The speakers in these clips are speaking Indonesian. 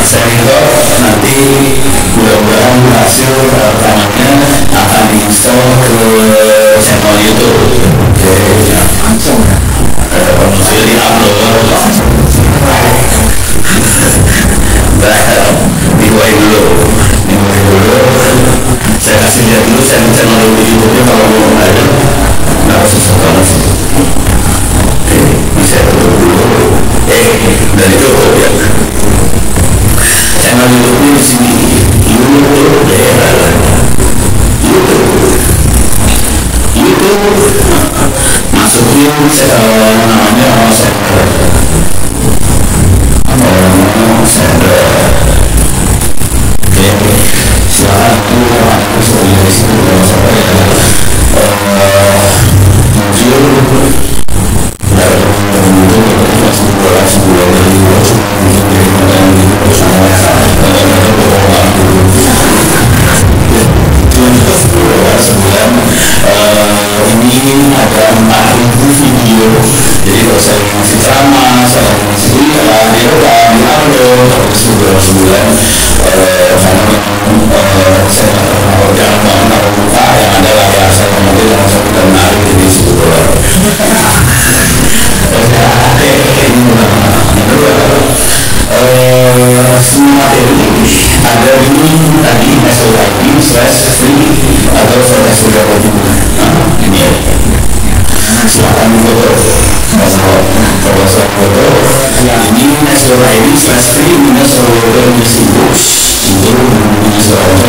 sehingga nanti mudah-mudahan hasil rekamannya akan diinstal ke channel YouTube. Oke, langsung jadi upload langsung. Dimulai dulu. Saya kasih lihat dulu channel YouTube-nya kalau belum ada, nggak susah banget sih. Oke, bisa dulu. Dari cukup ya. Channel YouTube-nya di sini. YouTube masukin namanya sender. Oke, silakan aku dari situ kalau sampai muncul dari sebuah dari ini ada 4.000 video. Jadi kalau saya masih ceramah, saya masih kuliah, dia udah di-upload beberapa sebulan. Karena saya nggak pernah jangan tahu muka yang ada layar saya nanti langsung kita menarik jadi sebetulnya. Ini semua materi ada di tadi SOID/free atau SOID. Ini ya. Silakan foto. Kalau saya foto, ini SOID/free minus untuk menyesuaikan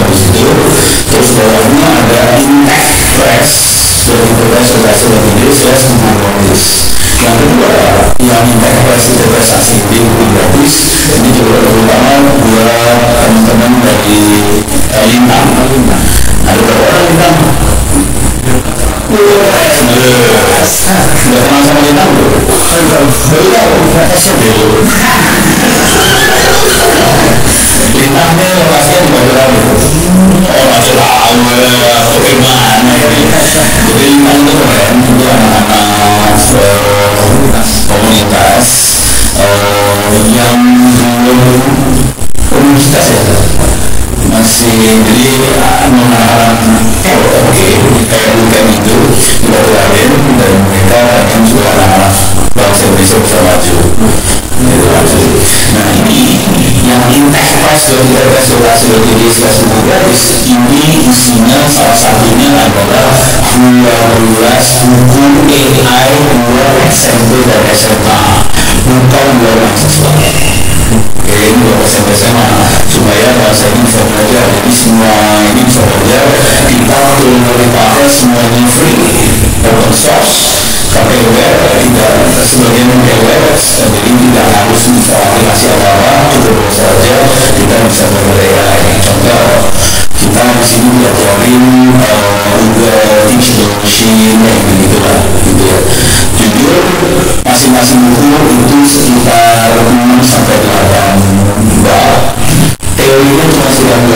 di situ. Terus bawahnya ada Intex dari Press yang kedua, yang Intex investasi di gratis. Ini juga terutama buat teman-teman dari Lintang. Ada berapa orang Lintang? Sudah kenal sama Lintang? Lintangnya lokasinya di Bageran. Masih tahu bagaimana ini. Jadi Lintang itu keren untuk anak-anak komunitas yang belum universitas ya, masih jadi mengharap kayak bukan itu tidak lain dan mereka yang juga anak-anak bangsa Indonesia bisa maju. Nah ini yang Intex konsultasi organisasi gratis ini isinya salah satunya adalah 12 buku AI buat SMP dan SMA, bukan buat mahasiswa. Oke, ini buat SMP SMA supaya bahasa ini bisa belajar. Jadi semua ini bisa belajar. Kita boleh pakai semuanya free, open source, pakai web, tidak sebagian pakai web, jadi tidak harus bisa aplikasi apa-apa, cukup saja kita bisa belajar. Contoh, kita di sini belajarin Google Teach Machine gitu lah, gitu ya. Jujur masing-masing buku itu sekitar 6 sampai 8 bab. Teorinya cuma sekitar 8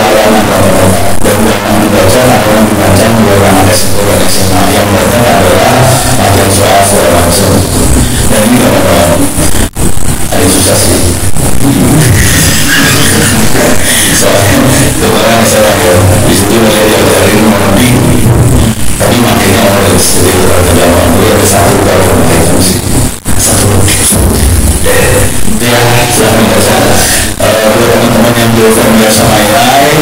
dan yang dibaca atau dibaca mulai anak SMP dan SMA. Yang mereka adalah latihan soal secara langsung. Dan ini gak apa-apa, ada susah sih. Soalnya kemarin saya di situ mulai diajarin mengerti, tapi makanya orang yang sedih terdalam gue ada satu kalau mereka sih satu ya silahkan baca. Buat teman-teman yang belum familiar sama AI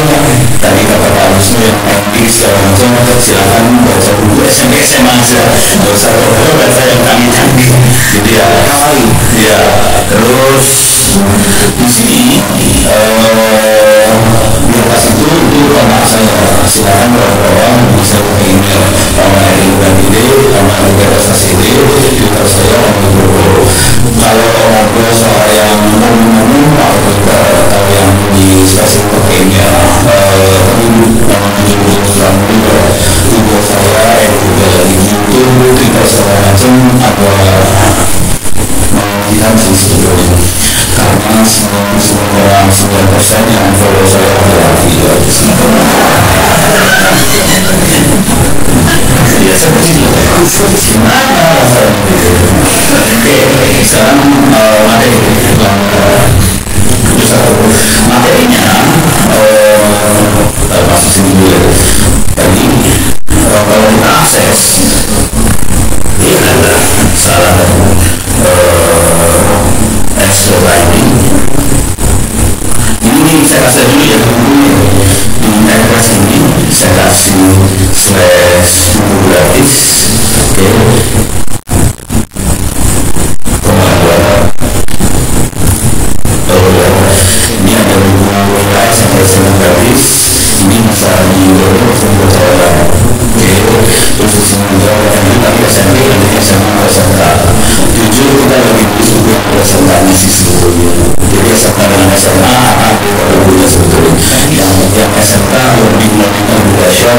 tadi kata Pak Wisnu yang MD segala macam, silahkan baca buku SMP SMA aja, nggak usah baca yang canggih-canggih jadi ya terus di sini di atas itu kontak saya, silahkan kawan-kawan bisa ke email @ide Twitter saya kalau ngobrol soal yang umum atau yang di spesifik email Google saya Google di YouTube Twitter segala macam kita sih sebetulnya karena semua orang 9% yang follow saya laki-laki ya biasa begini gimana rasanya. Oke, sekarang materi baca dulu ya bukunya. Di Netflix ini saya kasih flash buku gratis. Oke. Ini ada buku lain sampai film gratis. Ini bisa didownload untuk saya. Oke, terus di sini juga yang tadi SMP nantinya sama SMK. Jujur kita lebih suka SMK-nya sih sebetulnya. Jadi SMK dengan SMA akan berbeda sebetulnya. Yang SMK lebih menemukan budaya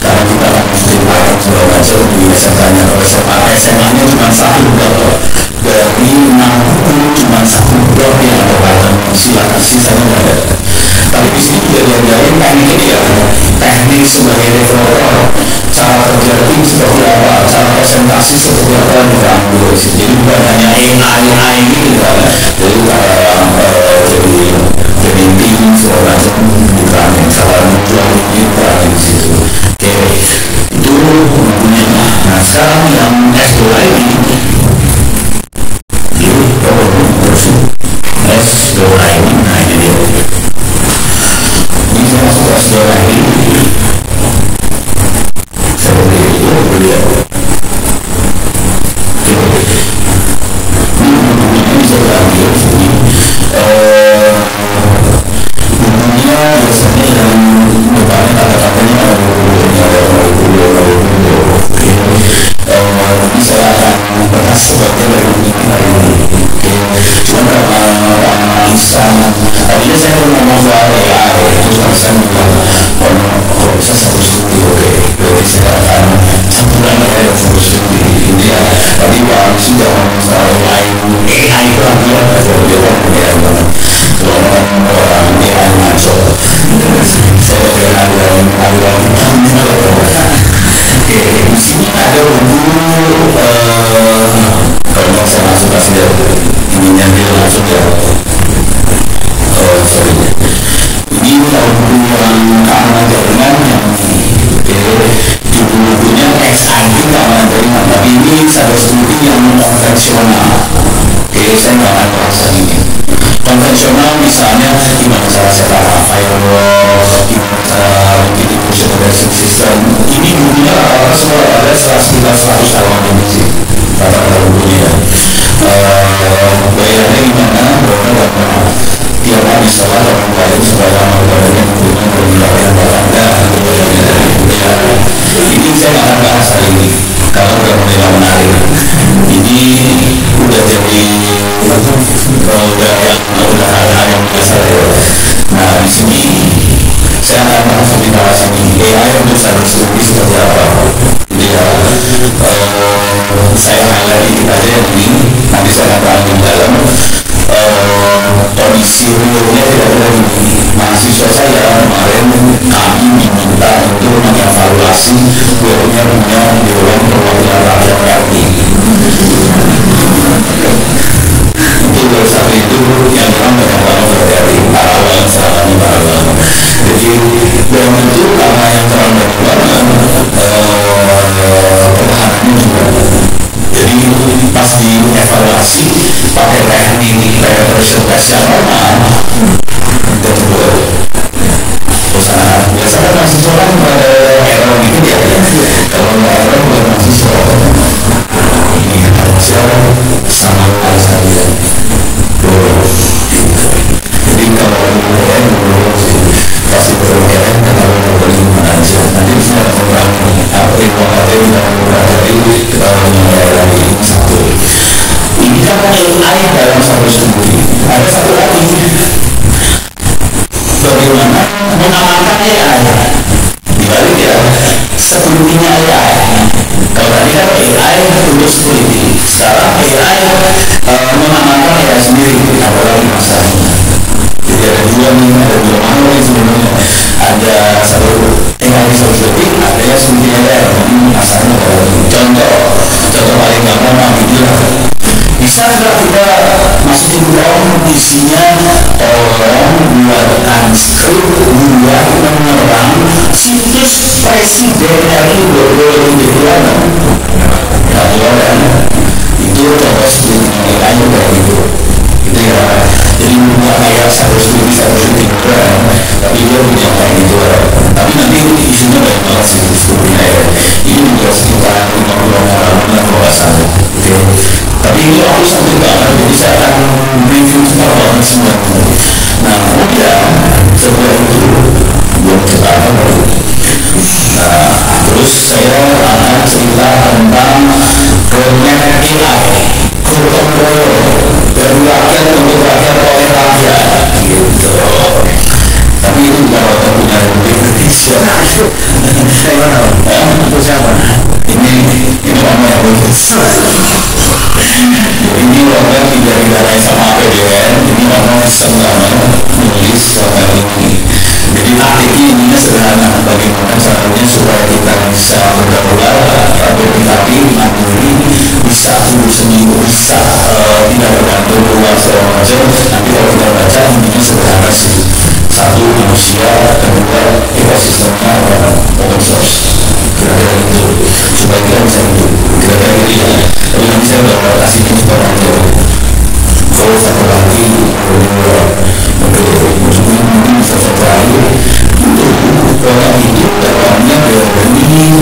karena kita akan mesti paham segala macam di SMK-nya. Kalau SMA-nya cuma satu blok dari 60 cuma satu blok yang ada paham silakan sisanya nggak ada. Tapi di sini juga diajarin teknik ya, teknik sebagai developer, cara kerja tim seperti apa, cara presentasi seperti apa yang diambil. Jadi bukan hanya AI ini kan, jadi jadi tim segala macam diterangin, cara menjual ini diterangin di situ. Oke, itu bukunya. Nah sekarang yang S2 ini, S2 ini, nah ini dia. Ini saya masuk S2 lagi seperti itu beliau. Ini bisa diambil sini. Bukunya biasanya yang depannya kata-katanya ini saya akan bahas sebagian dari buku ini hari ini. Cuma karena insan tadinya saya ngomong soal AI, terus saya bilang kalau bisa satu studi, oke, berarti saya akan campuran ya yang satu studi ini ya. Tadi Pak sudah ngomong soal AI itu dia ngomong ya banget. Kalau orang AI ngaco, saya bilang aliran oke, di sini ada buku kalau saya masuk kasih ya, ini nyambil langsung ya. Sorry. Ini buku yang keamanan jaringan yang bukunya XID keamanan jaringan, tapi ini cyber security yang konvensional. Oke, saya nggak akan bahas ini. Konvensional misalnya gimana cara setup firewall, gimana cara bikin information management system. Ini bukunya semua ada sekitar 100 halaman ini sih. Kata-kata bukunya. Bayarnya gimana? Berapa? Tiap hari sholat orang lain supaya amalnya menggunakan permintaan Anda. Ini saya akan bahas hari ini kalau udah mulai menarik. Ini udah jadi udah hal yang biasa ya. Nah di sini saya akan bahas ini AI untuk cyber security seperti apa. Ya, saya highlight dikit aja yang ini. Nanti saya akan terangin dalam. Kondisi realnya tidak begini. Mahasiswa saya kemarin kami diminta untuk mengevaluasi punya Dewan Perwakilan Rakyat RI. Untuk bersama itu yang memang banyak banget terjadi parawan selama ini parawan. Jadi dan itu karena yang terlalu banyak pertahanannya juga. Jadi pas dievaluasi pakai teknik representasi yang normal dan juga biasanya mahasiswa kan error gitu ya. Kalau nggak error bukan mahasiswa ini harusnya sama saja. Jadi kalau UGM pasti berkegiatan karena bergimana aja. Nanti bisa orang apa yang mempelajari kita lagi satu. Ini kan AI dalam satu studi. Ada satu lagi. Bagaimana mengamankan AI? Dibalik ya, security-nya AI. Kalau tadi kan AI untuk security. Sekarang AI mengamankan AI sendiri. Ada lagi masalahnya. Jadi ada dua makhluk yang sebenarnya. Ada satu AI security, ada yang security AI. Ini masalahnya contoh paling gampang gitu. Bisa nggak kita masukin prompt isinya tolong buatkan skrip buat menyerang situs presiden RI Widodo nggak boleh. Itu contoh studi aja kayak gitu. Itu ya. Jadi bukan kayak satu studi ini aku sampai banget, jadi saya akan review tentang banget semua. Nah kemudian setelah itu belum cerita baru. Nah terus saya akan cerita tentang roadmap AI gotong royong dari rakyat untuk rakyat oleh rakyat gitu. Tapi itu bukan waktu punya Republik Indonesia. Itu siapa? Ini orang yang ini orang tidak didarai sama APBN. Ini orang iseng banget nulis soal ini. Jadi taktiknya ininya sederhana, bagaimana caranya supaya kita bisa berdaulat, tapi mandiri, bisa tunggu seminggu, bisa tidak bergantung luar segala macam. Nanti kalau kita baca intinya sederhana sih. Satu, manusia, kedua, ekosistemnya open source. Kira-kira itu supaya kita bisa hidup, kira-kira gitu ya. Tapi nanti saya bakal kasih tips nanti. Kalau satu lagi, mungkin bisa saya terakhir untuk pola hidup dalamnya dari artificial intelligence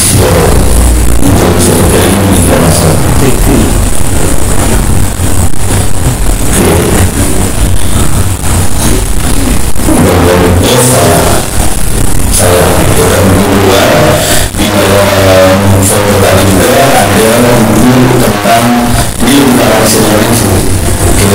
ini termasuk saya akan membuat di dalam foto tadi juga ada buku tentang ini bukan sebenarnya sih. Oke,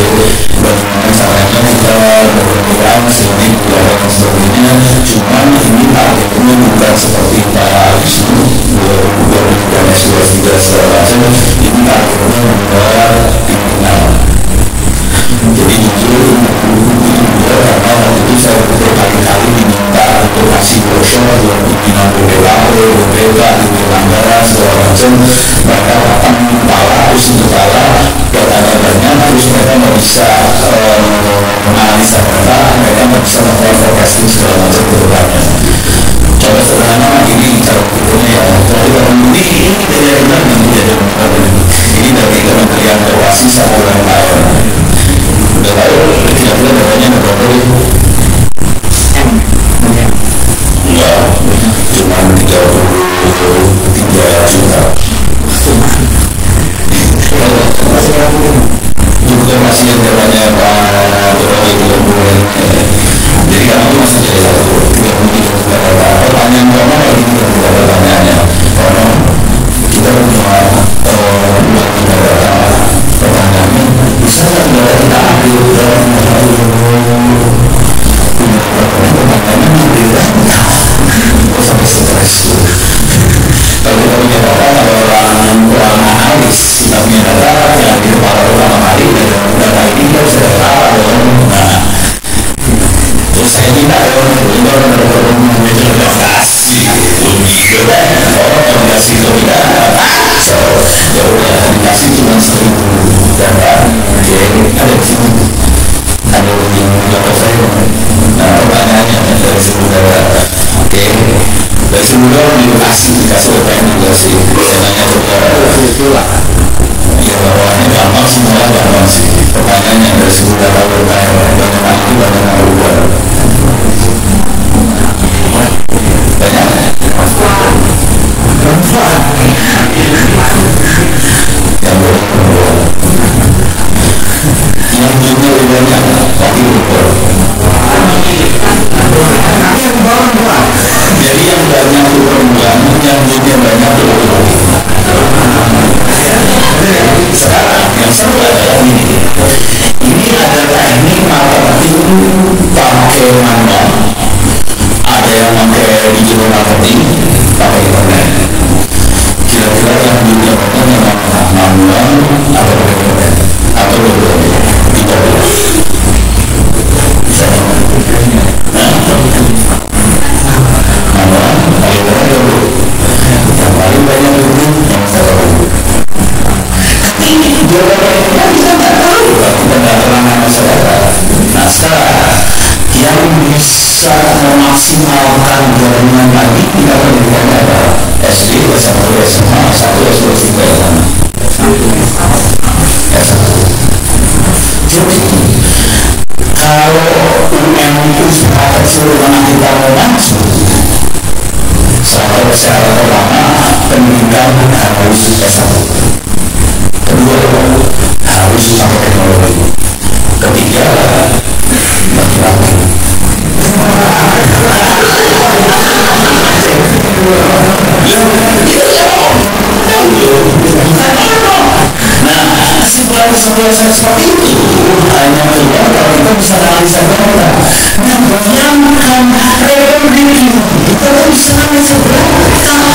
bagaimana caranya kita berperan sini dan sebagainya. Cuman ini targetnya bukan seperti Pak Wisnu bukan S2 segala macam. Ini targetnya membuat kriminal. Jadi jujur karena waktu itu saya berkali-kali diminta untuk kasih workshop buat pimpinan BPKP, BPK, Anggaran segala macam. Mereka akan kepala, terus kepala data-datanya, terus mereka nggak bisa menganalisa data, mereka nggak bisa melakukan forecasting segala macam ke depannya. Contoh sederhana ini cara berpikirnya ya. Jadi kalau ini tidak benar nanti jadi ini dari Kementerian Keuangan sama UMKM. Udah tahu kira-kira datanya berapa ribu? Enggak, cuma 33 juta. Juga masih yang datanya Pak Jokowi belum boleh. Jadi kamu masih jadi satu 33 juta data. Pertanyaan kamu lagi tidak pertanyaannya. Karena kita punya dua tiga data. Pertanyaannya bisa nggak data kita ambil dalam pertanyaannya ambil kok sampai stres. Kalau kita punya data, kalau orang analis kita punya data yang di kepala pertama kali data ini kita bisa data dong. Nah terus saya minta dong itu orang kasih lebih orang yang kasih ke kita so ya udah dikasih cuma 1000 data. Oke, ada di sini ada di laptop saya. Nah pertanyaannya dari 1000 data. Oke, dari 10 dong dikasih data yang dikasih. Saya nanya coba itulah ya bawahnya gampang semua gampang sih. Pertanyaannya dari 10 data bertanya banyak lagi banyak berubah. Banyak yang berubah yang juga lebih banyak tapi berubah. Jadi yang banyak itu perempuan, yang juga banyak itu sekarang yang seru adalah ini ada teknik marketing pakai manual, ada yang pakai digital marketing pakai internet. Kira-kira yang juga banyak yang manual atau pakai internet atau berapa? Tidak yang paling banyak itu yang saya tahu. Jawabannya kita nggak tahu keterangan masyarakat. Nah sekarang yang bisa memaksimalkan jaringan tadi kita berikan adalah SD, S1, SMA, S1, S2, S3, S1. Jadi kalau UM itu usaha kecil mana kita mau maju, sahabat seperti itu hanya keluar kalau kita bisa analisa data. Nah, bayangkan Republik ini kita bisa analisa data gitu kan?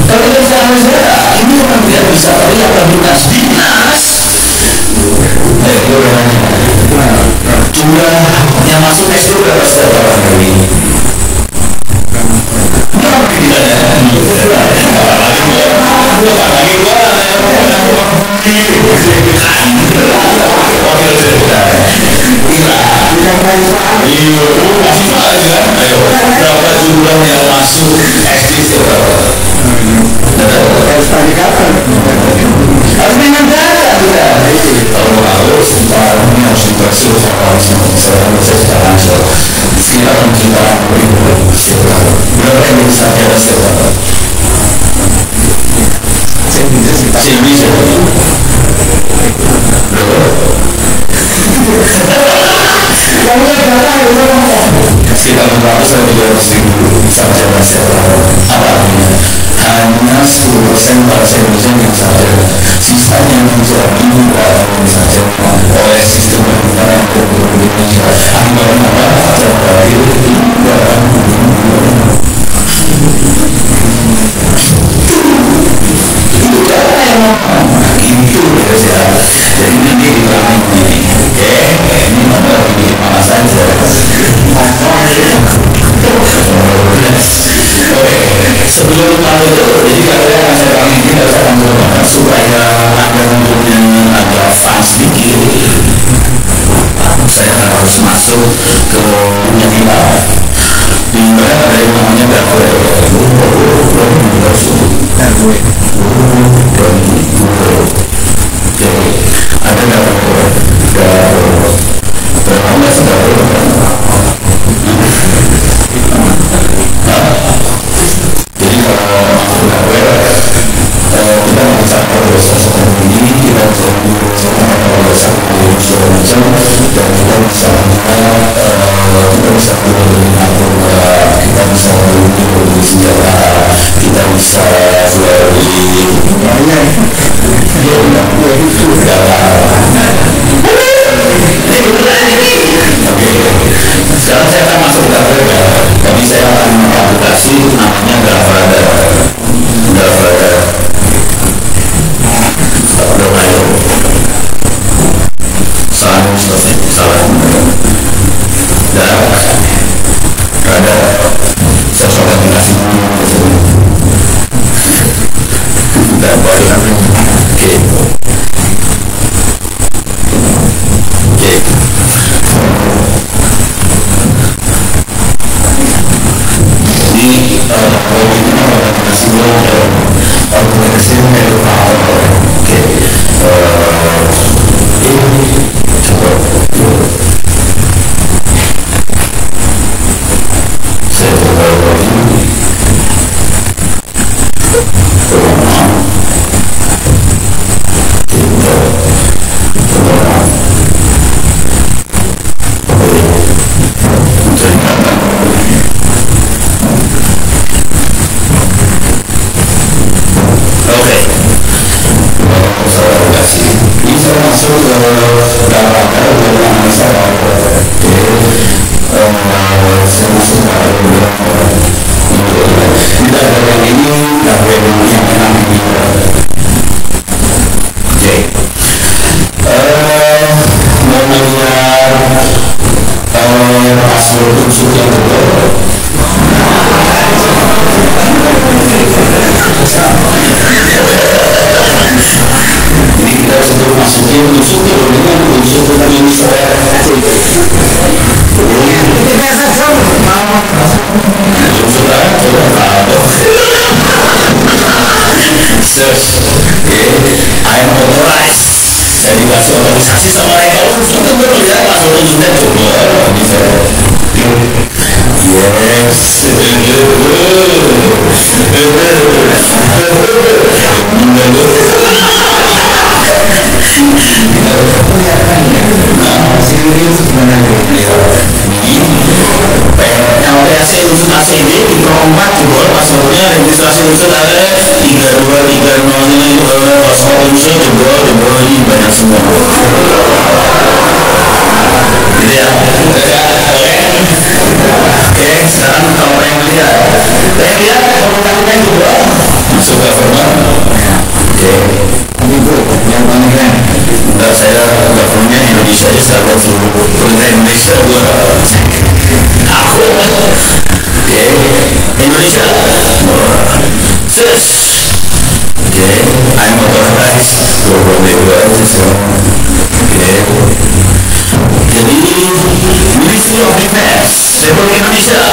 Kalau kita bisa analisa data ini memang tidak bisa terlihat dinas jumlah yang masuk SD berapa setiap tahun ini? Berapa jumlah yang masuk SD setiap tahun? Harus dengan data kita. Kalau harus ini harus dibahas secara nasional. Sekitar 6 juta setiap tahun. Berapa yang bisa ada setiap tahun? Saya bisa. Sekitar 400 sampai 300 ribu sarjana setiap tahun. Apa artinya? Hanya 10% para sarjana yang sarjana. Sisanya menjadi orang sarjana oleh sistem pendidikan yang berubah di Indonesia. Akibatnya apa? Terakhir itu data yang itu ya. Jadi nanti diterangin begini. Oke, ini nomor di mana saja. Oke, sebelum tahu itu, jadi kalian akan saya terangin ini harus saya tambahkan supaya anda tentunya agak fun sedikit. Saya harus masuk ke dunia kita. Di internet ada yang namanya grafik. Ada jadi kalau masuk ke web kita bisa proses ini kita bisa proses macam dan kita bisa kita bisa beli senjata, kita bisa jual beli banyak sekarang saya akan masuk ke Grafada, tapi saya akan mengaplikasi namanya Grafada. Salah dan ada saya coba dikasih dan baru oke. I'm authorized dan dikasih otorisasi sama mereka untuk berbeda langsung internet coba bisa LTAC unsur ACD di Pro 4 jebol passwordnya registrasi unsur ada 3.000 semua. Gitu ya. Oke, sekarang kalau pengen lihat komentarnya juga masuk government. Oke, ini bu, yang paling keren. Bentar saya governmentnya Indonesia aja, saya seluruh pemerintah Indonesia buat aku. Oke, Indonesia. Sis. Oke, I'm authorized for the world. Oke. Jadi Ministry of Defense Republik Indonesia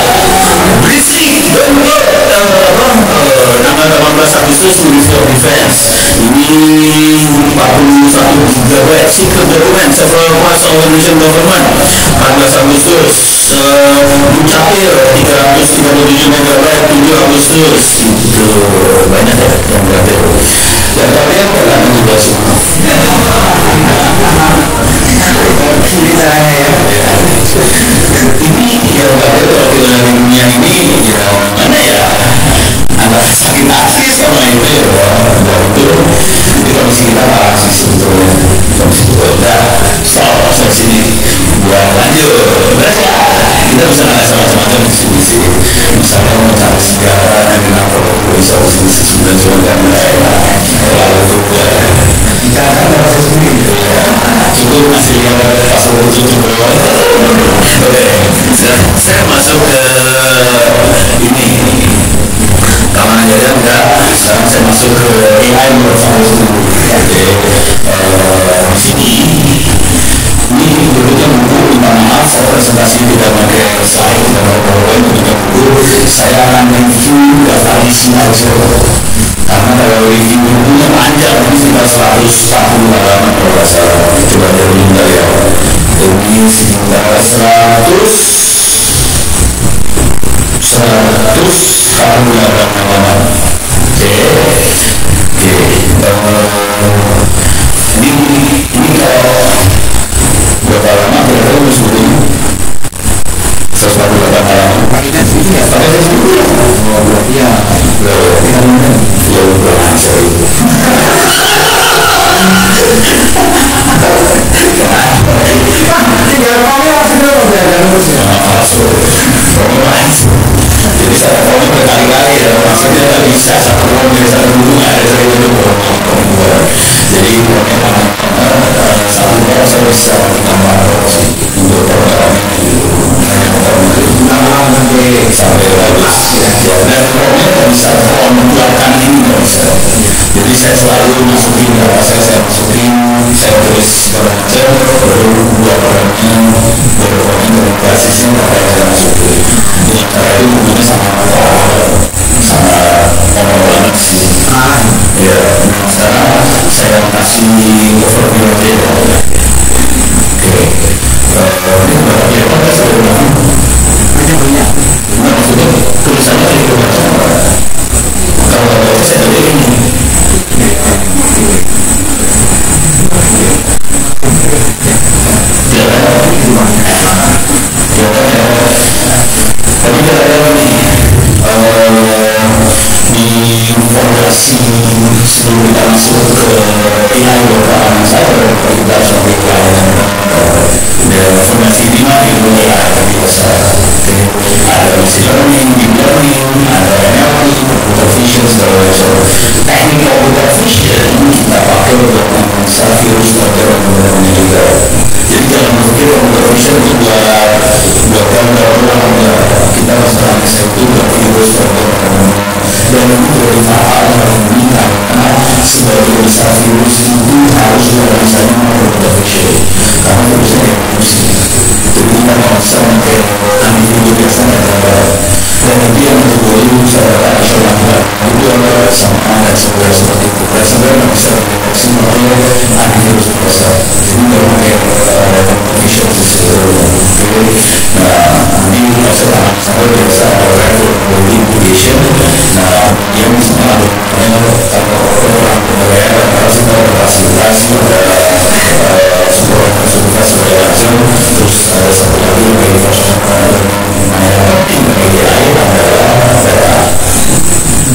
berisi bentuk tanggal 18 Agustus Ministry of Defense ini 41 GB secret document several parts of Indonesian government 14 Agustus Dukcapil 337 MB 7 Agustus itu banyak ya yang berarti dan tapi yang pernah juga semua ini caranya ya ini ya berarti kalau kita dari dunia ini ya mana ya antara sakit hati sama itu ya itu kondisi kita parah sih sebetulnya kondisi kita udah stop sampai sini buat lanjut berarti ya kita bisa ngasih macam-macam visi-visi misalnya mau cari sejarah dan kenapa bisa dan sebagainya lalu juga kita akan merasa sendiri cukup masih lihat pasal tujuh bawah. Oke, saya masuk ke ini kawan aja enggak sekarang saya masuk ke AI menurut saya oke di sini ini bentuknya buku minta maaf saya presentasi tidak pakai slide tidak pakai PowerPoint bentuknya buku saya akan review daftar isi aja karena kalau review bukunya panjang ini sekitar 140 halaman kalau nggak salah coba dari bentar ya ini sekitar 140 halaman oke ini kalau berapa lama kira-kira harus bukunya 148 halaman pakai tes buku ya pakai tes buku ya berarti ya ya udah lancar itu jadi saya komen berkali-kali ya maksudnya nggak bisa satu komen satu buku nggak ada saya itu jadi satu buku saya bisa tambah untuk sampai bagus dan komen bisa membuatkan ini nggak bisa jadi saya selalu masukin berapa saya masukin saya tulis macam baru dua orangnya baru orangnya dari basisnya apa yang saya masukin dengan cara itu bukunya sama banget sih ya sekarang saya kasih overview aja ya oke ini berapa ya apa saya ulang banyak nah maksudnya tulisannya tadi berbaca kalau baca saya tadi ini tapi kira-kira nih di fondasi sebelum kita masuk ke AI beberapa saya kita sampai pelayanan dan fondasi di mana itu AI tadi ada machine learning, deep learning, ada NLP, computer vision segala macam. Teknik computer vision kita pakai untuk menganalisa virus model modernnya juga. Jadi jangan berpikir computer vision itu buat gambar doang ya. Kita harus analisa itu buat virus model dan itu bermanfaat bagi karena sebagai besar virus itu harus dianalisanya melalui computer vision karena virusnya evolusi. Jadi kita nggak bisa pakai antivirus biasanya dan itu yang menjadi secara nasional itu adalah sama dan segala seperti itu dan sebenarnya nggak bisa dideteksi melalui antivirus biasa jadi nggak pakai computer vision nah ini proses analisa biasa ada level multiplication nah dia misalnya ada orang penilaian harus ada fasilitasi ada sebuah fasilitas segala macam terus ada satu lagi bagi personal yang penting bagi AI adalah data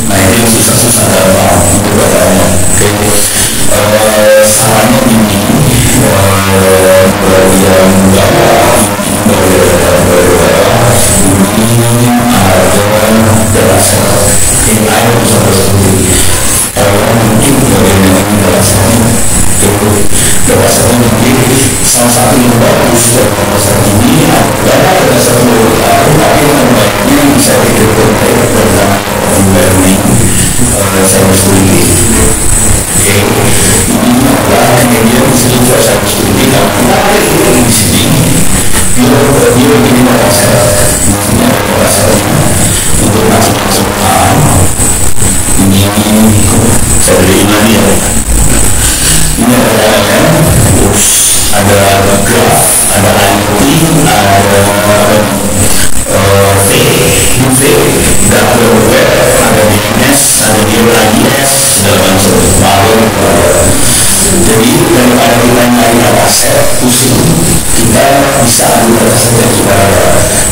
nah ini susah-susah gampang itu datanya oke sarannya ini sudah komposer ini adalah berdasarkan beberapa tapi membaiknya bisa didukung bersama learning cyber studi. Oke, ini adalah kemudian siswa cyber studi kalau kita di sini dia begini komposer, maksudnya komposernya untuk masuk ini saya beri imani ya. Ini ada ada graph, ada IoT, ada UV, data web, ada DNS, ada DNS, dalam satu malware. Jadi daripada kita nyari dataset pusing, kita bisa ambil dataset yang sudah ada.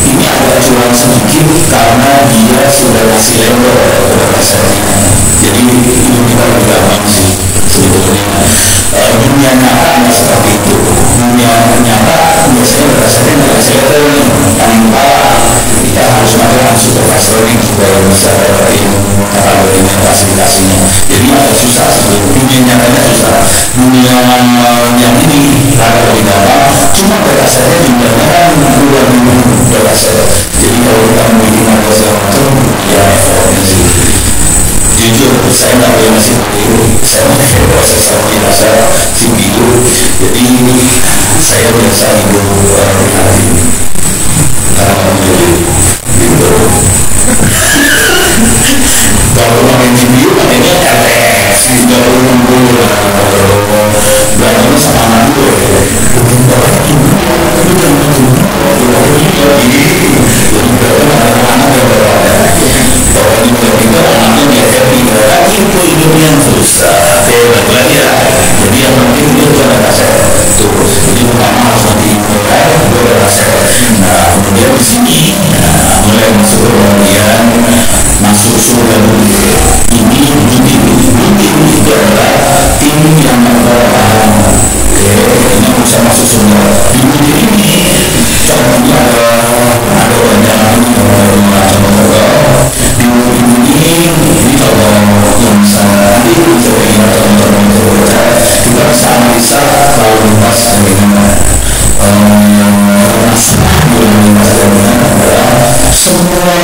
Ini agak curang sedikit karena dia sudah kasih label datasetnya. Jadi itu kita lebih gampang sih sebetulnya. Dunia nyata nggak seperti itu. Dunia nyata biasanya berdasarkan dari level paling bawah. Kita harus melakukan supervisoring supaya bisa dapetin kategorinya, klasifikasinya. Jadi agak susah sebetulnya. Dunia nyatanya susah. Dunia yang ini agak lebih gampang. Cuma berdasarkan jumlahnya kan 2.000 dataset. Jadi kalau kita mau bikin model segala macam, ya effortnya sih. Jujur, saya nggak boleh masih begitu. Saya masih proses stabilitas CPU. Jadi saya biasa hidup hari ini. Jadi gitu. Kalau main CPU, makanya RTX 3060 lah. Berantem sama anak gue. Itu hidup yang susah, lagi ya. Jadi yang penting itu ada kaset. Jadi pertama harus dimulai, gue ada kaset. Nah, kemudian di sini mulai masuk kemudian masuk surga dulu. Ini rutin itu adalah tim yang bertahan. Ini bisa masuk surga. Di rutin ini contohnya ada banyak macam-macam. Di rutin ini contoh yang bisa nanti bisa teman-teman kita bisa analisa lalu lintas bagaimana semua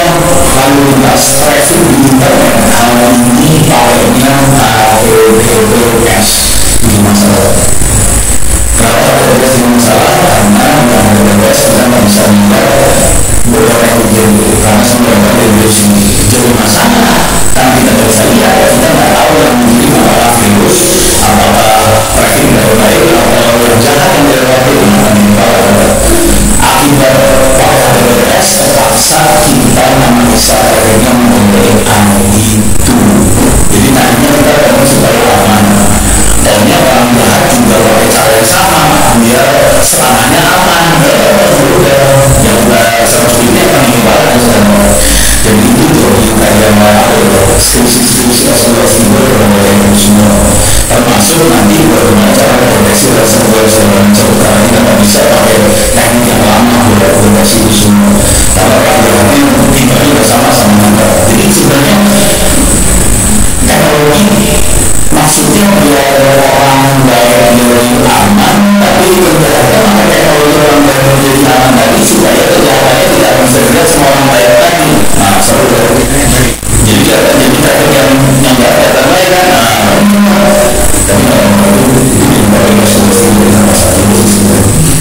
lalu lintas traffic di internet hal ini pakainya HTTPS ini masalah. Kenapa HTTPS ini masalah? Karena HTTPS kita nggak bisa melihat beberapa yang terjadi karena sebenarnya virus ini jadi masalah kan kita nggak bisa lihat, kita nggak tahu yang menjadi apakah virus, apakah traffic yang baik, apakah yang jahat yang lewat itu akibat pakai HTTPS terpaksa kita menganalisa trafficnya mengenai itu. Jadi nantinya kita akan supaya aman. Taunya orang jahat juga pakai cara yang sama, dia serangannya aman. Yang seperti ini akan menyebarkan semua. Jadi itu tuh yang kayak skripsi-skripsi asal-asal berbagai semua. Termasuk nanti bagaimana cara deteksi ransomware segala macam. Karena kita nggak bisa pakai teknik yang lama buat deteksi itu semua. Karena pelajarannya tinggalnya bersama-sama kita. Jadi sebenarnya teknologi maksudnya biar orang baik menjadi aman, tapi ternyata pakai teknologi orang baik menjadi aman tadi supaya kejahatannya tidak bisa dilihat semua orang baik tadi. Nah, seru. Jadi traffic yang nggak kelihatan baik kan? Tapi ini baru solusi dengan satu solusi. Jadi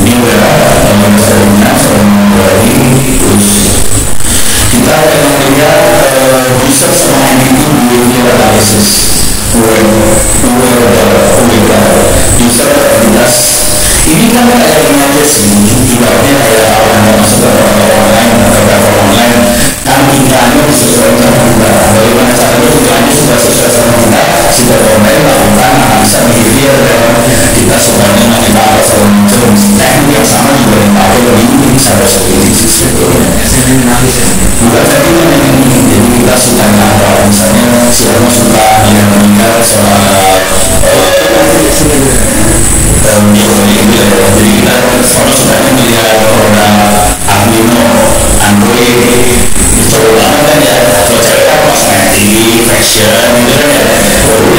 ini adalah misalnya lagi kita akan melihat user sama entity behavior analysis user identitas. Ini kan kayaknya aja sih ibaratnya kayak orang yang masuk ke online atau platform online kan iklannya disesuaikan sama kita. Bagaimana caranya iklannya sudah sesuai sama kita, sudah online lakukan analisa behavior dan kita semuanya makin apa segala macam. Teknik yang sama juga dipakai di cyber security sebetulnya. Bukan tadi ini, jadi kita suka apa misalnya siapa suka yang meninggal soal jadi kita sama sebenarnya melihat produk Arduino, Android itu banget kan ya, kalau cewek kan kosmetik, fashion gitu kan ya.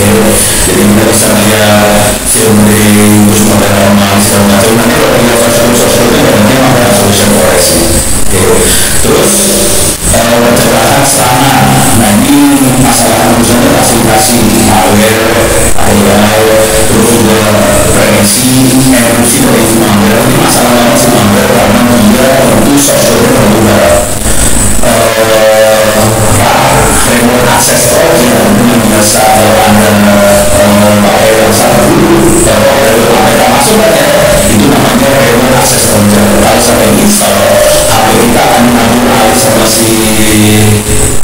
Jadi kita bisa melihat film dari modern normal segala macam. Nanti kalau kita sosial nanti makanya solution koreksi. Terus pencegahan serangan. Nah ini masalah urusannya klasifikasi malware, AI, terus juga prevensi evolusi dari malware. Ini masalah banget sih malware karena dia itu software terbuka. Framework akses code yang biasa kalau anda pakai website dulu kalau ada masuk aja itu namanya framework akses code. Kalau sampai install HP kita akan mengambil alih sama si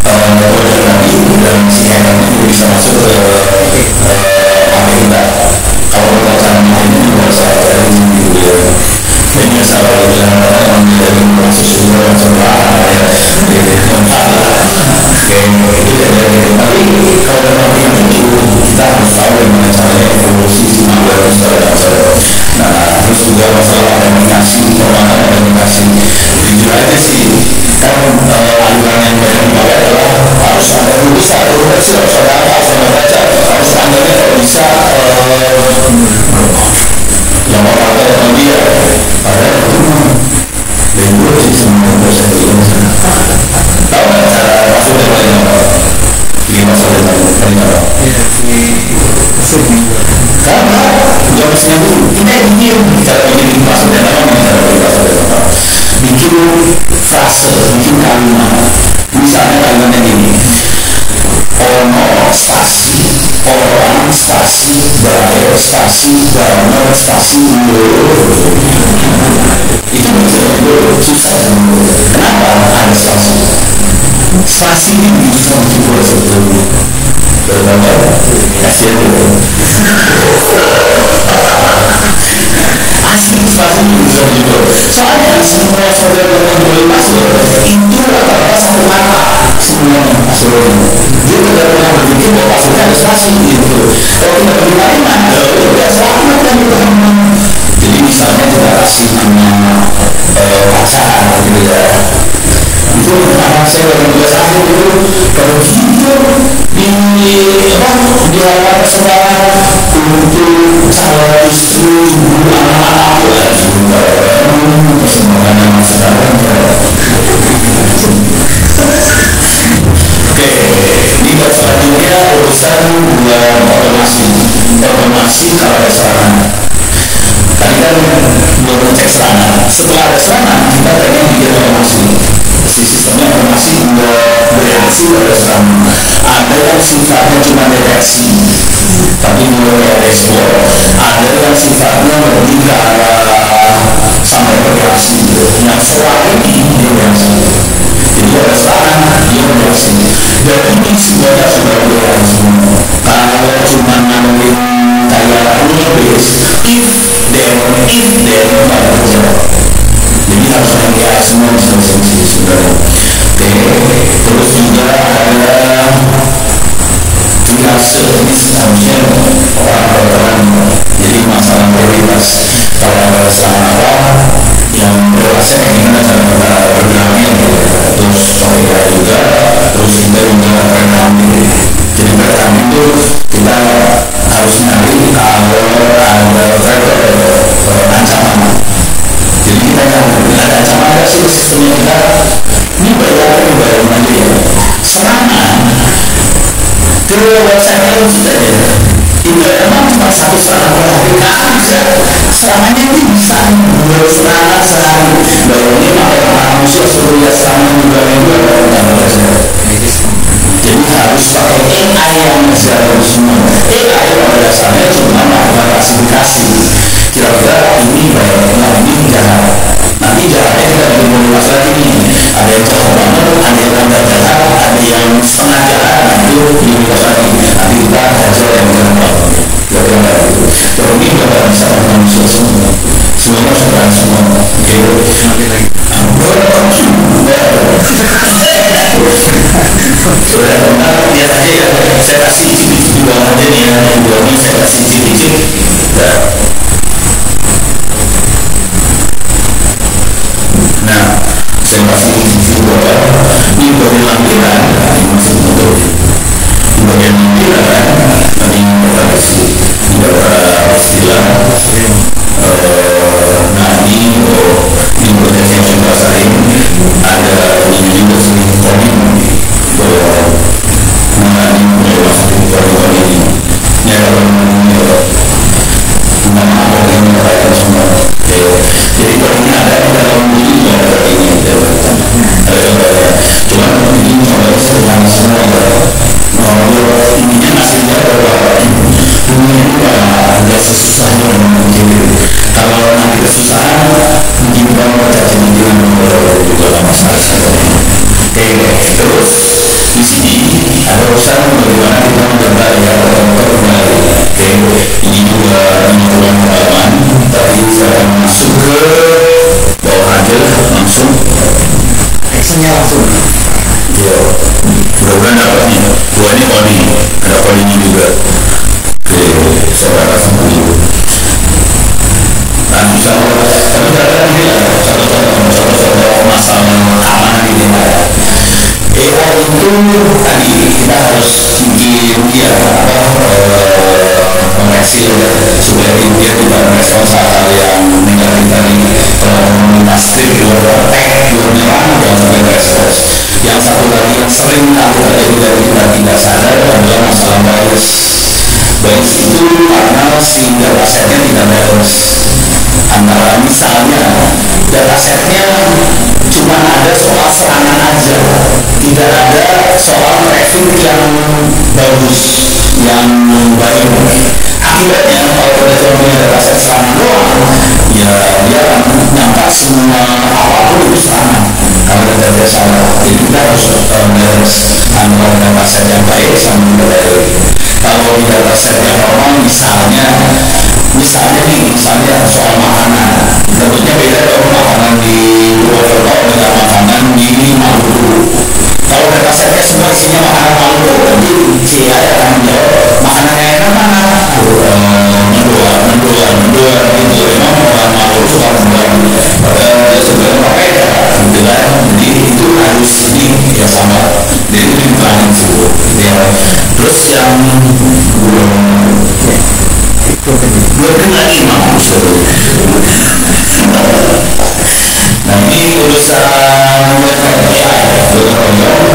kode tadi dan si hacker itu bisa masuk ke HP kita. Kalau kita cara mainnya juga saya cari gitu ya. Dan biasa kalau bilang orang dari proses juga langsung ya tapi kalau memang yang itu kita harus tahu bagaimana caranya evolusi si malware nah terus juga masalah komunikasi permainan komunikasi jujur aja sih kan aliran yang banyak dipakai adalah harus anda bisa saudara harus anda baca harus anda kalau bisa yang mau pakai dengan dia padahal dan gue sih semua bahasa Indonesia tahu nggak cara maksudnya paling apa? Ini maksudnya paling apa? Iya sih karena jam itu kita bikin cara bikin maksudnya apa? Cara bikin maksudnya apa? Bikin frase, bikin kalimat misalnya kalimatnya gini ono stasi orang stasi berakhir stasi bangun stasi itu susah kenapa ada stasi ini bisa juga sebetulnya berbagai kasihan dulu asli stasi ini bisa juga soalnya semua saudara yang boleh masuk itu rata-rata satu kata semuanya seluruhnya dia tidak pernah berpikir bahwa maksudnya ada stasi gitu kalau kita berkalimat ya selamat dan berkembang jadi misalnya kita kasih nama pacar gitu ya itu anak saya yang biasa itu kalau video di halaman persembahan untuk calon istri ibu anak-anak ya juga persembahan nama sekarang oke ini buat selanjutnya urusan otomasi kalau ada serangan tadi kan belum ngecek serangan setelah ada serangan kita pengen bikin otomasi sistemnya otomasi bereaksi pada serangan ada yang sifatnya cuma deteksi tapi mulai respon ada yang sifatnya lebih ke arah sampai bereaksi yang setelah ini dia bereaksi jadi ada serangan dia bereaksi dan ini semuanya sudah bereaksi kalau cuma ngambil kayak rule base if then pada terjawab jadi harus melihat semua solusi sebenarnya oke terus juga ada triase ini seharusnya orang jadi masalah prioritas kalau ada serangan apa yang prioritasnya ini kan ada programnya terus software juga terus kita juga programming jadi programming itu kita harus nyari kalau ada ancaman jadi kita ada ancaman ada sih sistemnya kita ini bayar nanti ya serangan ke website yang kita ya itu memang cuma satu serangan serangannya ini bisa buat serangan bayarnya pakai manusia suruh lihat serangan juga jadi harus pakai AI yang bisa semua AI pada dasarnya cuma melakukan klasifikasi kira-kira ini baiknya ini jahat nanti jahatnya kita dimulai lagi nih ada yang cocok banget ada yang agak jahat ada yang setengah jahat nah itu dimulai lagi nanti kita hajar yang jahat kira-kira itu kalau ini kita bisa manusia semua semuanya sudah semua oke nanti lagi sudah benar lihat aja ya saya kasih di bawah aja nih yang dua ini saya kasih sedikit nah saya kasih di bawah ini bagian lampiran ini masih betul di bagian lampiran tadi ini kodi, ada kodinya juga. Oke, saudara semua. Nah, tapi kadang ini ada contoh-contoh masalah keamanan di daerah. AI itu tadi kita harus bikin dia koneksi supaya dia tidak merespons hal yang negatif tadi. Komunitas strip di luar tag, di luar menyerang jangan sampai merespons. Yang satu lagi yang sering kali terjadi dari kita tidak sadar adalah masalah bias. Bias itu karena si datasetnya tidak balance. Antara misalnya datasetnya cuma ada soal serangan aja, tidak ada soal traffic yang bagus, yang baik. Akibatnya kalau kita cuma punya dataset serangan doang, ya dia akan nampak semua apapun itu serangan karena data salah. Jadi kita harus balance antara dataset yang baik sama yang baik. Kalau di dataset yang normal misalnya soal makanan, tentunya beda dong makanan di Purwokerto dengan makanan di Maluku. Kalau datasetnya semua isinya makanan Maluku, nanti si AI akan menjawab makanan yang enak mana? Mendoan itu memang orang Maluku suka mendoan. Padahal dia sebenarnya pakai gitu kan. Jadi itu harus ya sama. Jadi itu dipahami situ. Ya. Terus yang belum lagi mampus. Nah ini urusan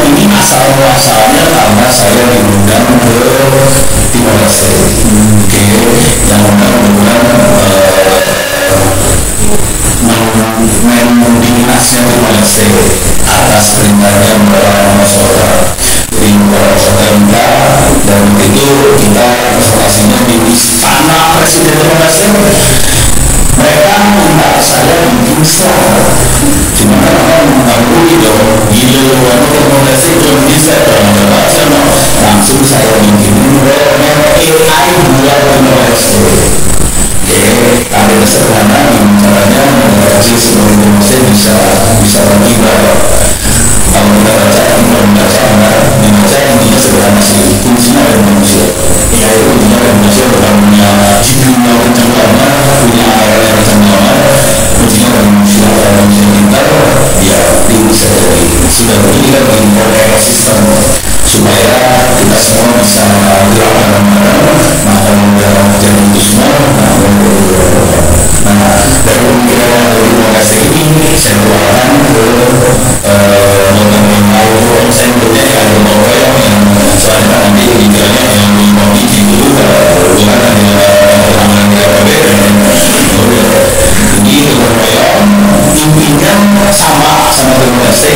ini asal-muasalnya karena saya diundang ke Timor Leste. Oke, yang mudah-mudahan mendiminasnya Timor Leste atas perintahnya Mbak Saudara. Jadi Mbak Saudara minta dan itu kita presentasinya di istana Presiden Timor Leste. Mereka minta saya bikin slide, cuma kan aku gitu gila waktu Timor Leste belum bisa orang baca langsung saya bikin AI buat Timor Leste. Ada sederhana caranya mengatasi seluruh Indonesia bisa terlibat. Kalau kita baca intinya sederhana sih, kuncinya ada manusia. Ya itu intinya ada manusia bukan punya jiwa kencang banget, punya air yang kencang banget. Kuncinya ada manusia pintar, ya itu bisa jadi. Sudah begini kan diinternet sistem supaya kita semua bisa gerak bareng-bareng. Nah kalau udah jadi itu semua, nah dari pemikiran dari Timor-Leste ini saya keluarkan ke model saya punya yang berkoyok yang soalnya nanti pikirannya yang mau bikin itu bukan hanya penanganan DPP ini berkoyok intinya sama Timor-Leste,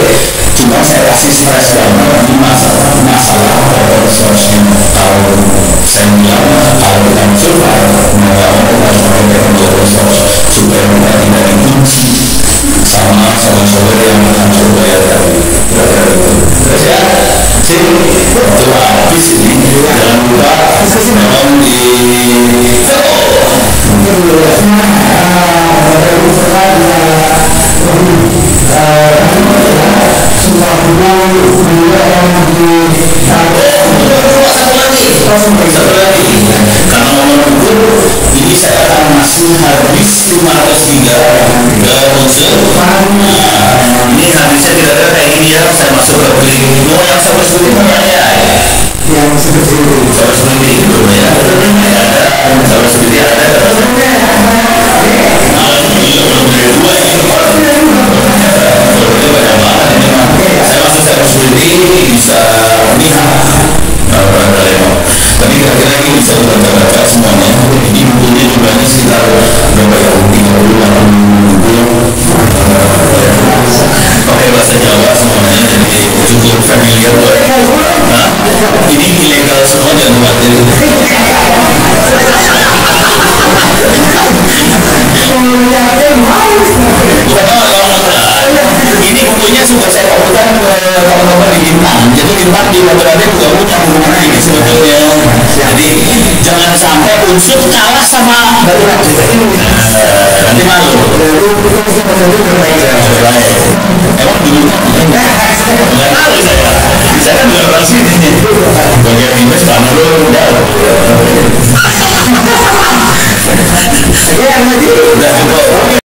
cuma saya kasih stress banget di masalah resource-nya. Kalau saya bilang kalau kita survive mau harus pakai resource supaya kita tidak dikunci sama sobat-sobat yang akan coba ya tadi. Terus ya, waktu habis ini jangan lupa memang di satu lagi karena momen itu ini saya akan masih habis 503 ke unsur ini habisnya kira-kira kayak gini ya. Saya masuk ke klik mau yang seperti namanya yang seperti itu ya ada seperti ada saya seperti bisa tapi kira-kira ini bisa baca semuanya. Ini bukunya jumlahnya sekitar berapa ya? 30 pakai bahasa Jawa semuanya, jadi cukup familiar buat. Nah, ini ilegal semua jangan khawatir. Ini bukunya sudah saya fotokan ke teman-teman di Bintang. Jadi Bintang di beberapa juga punya bukunya ini sebetulnya. Jadi jangan sampai unsur kalah sama nanti malu. Emang dulu nggak tahu saya kan juga orang sini. Dimas karena lu udah. Ya, udah cukup.